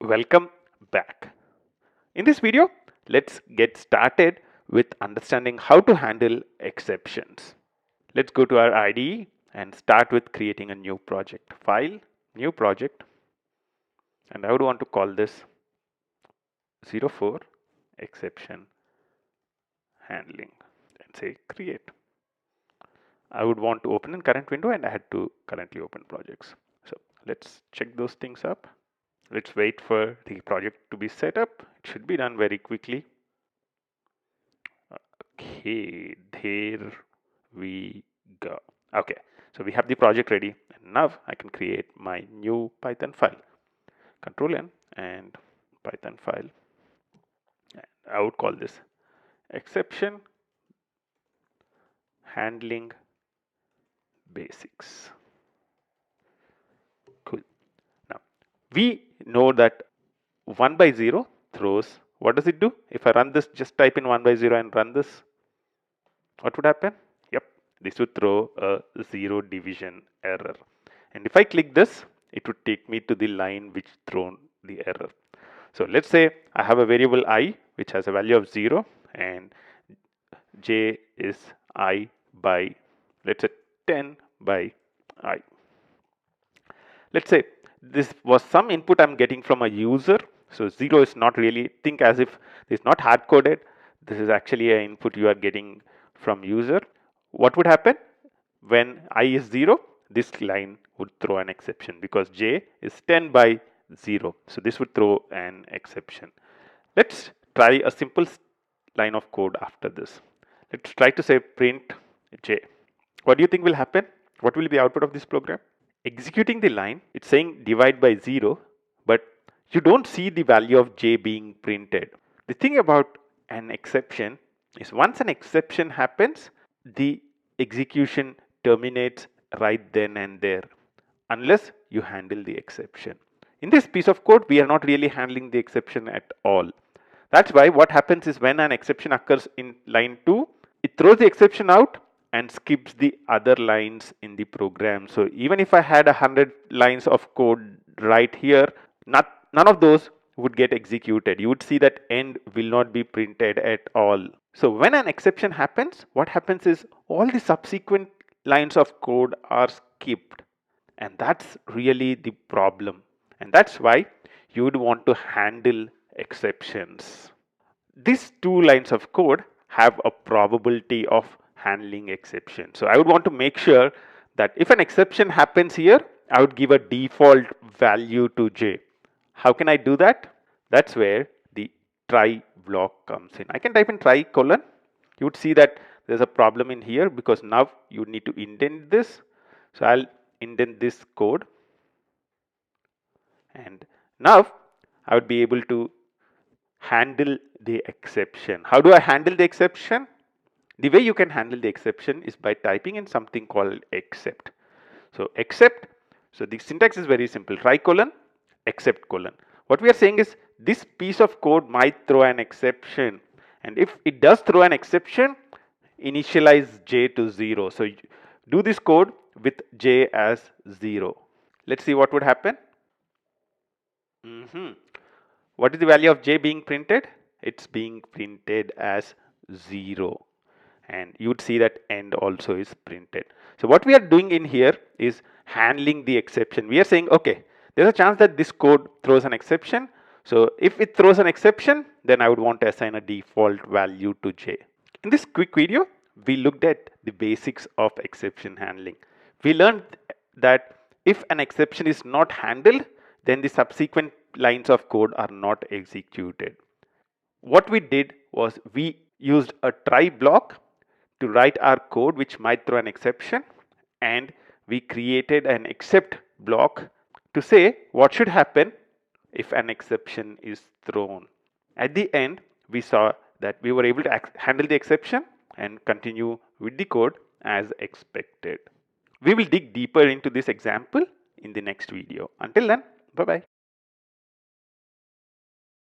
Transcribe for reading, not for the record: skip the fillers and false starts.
Welcome back. In this video, let's get started with understanding how to handle exceptions. Let's go to our IDE and start with creating a new project. File, new project, and I would want to call this 04 exception handling and say create. I would want to open in current window and add to currently open projects. So let's check those things up. Let's wait for the project to be set up. It should be done very quickly. Okay, there we go. Okay, so we have the project ready, and now I can create my new Python file. Control N and Python file. I would call this exception handling basics. Cool. Now we know that 1 by 0 throws, what does it do? If I run this, just type in 1 by 0 and run this, what would happen? Yep, this would throw a 0 division error. And if I click this, it would take me to the line which thrown the error. So let's say I have a variable I which has a value of 0 and j is I by, let's say 10 by I. Let's say this was some input I'm getting from a user. So 0 is not really, think as if it's not hard coded. This is actually an input you are getting from user. What would happen when I is 0? This line would throw an exception because j is 10 by 0. So this would throw an exception. Let's try a simple line of code after this. Let's try to say print j. What do you think will happen? What will be the output of this program? Executing the line, it's saying divide by 0, but you don't see the value of j being printed. The thing about an exception is once an exception happens, the execution terminates right then and there unless you handle the exception. In this piece of code, we are not really handling the exception at all. That's why what happens is when an exception occurs in line 2, it throws the exception out and skips the other lines in the program. So even if I had 100 lines of code right here, none of those would get executed. You would see that end will not be printed at all. So when an exception happens, what happens is all the subsequent lines of code are skipped. And that's really the problem. And that's why you would want to handle exceptions. These two lines of code have a probability of handling exception. So I would want to make sure that if an exception happens here, I would give a default value to j. How can I do that? That's where the try block comes in. I can type in try colon. You would see that there's a problem in here because now you need to indent this. So I'll indent this code. And now I would be able to handle the exception. How do I handle the exception? The way you can handle the exception is by typing in something called except. So except, so the syntax is very simple, try colon, except colon. What we are saying is this piece of code might throw an exception, and if it does throw an exception, initialize j to 0. So do this code with j as 0. Let's see what would happen. What is the value of j being printed? It's being printed as 0. And you would see that end also is printed. So what we are doing in here is handling the exception. We are saying, okay, there's a chance that this code throws an exception. So if it throws an exception, then I would want to assign a default value to j. In this quick video, we looked at the basics of exception handling. We learned that if an exception is not handled, then the subsequent lines of code are not executed. What we did was we used a try block to write our code which might throw an exception, and we created an except block to say what should happen if an exception is thrown. At the end, we saw that we were able to handle the exception and continue with the code as expected. We will dig deeper into this example in the next video. Until then, bye bye.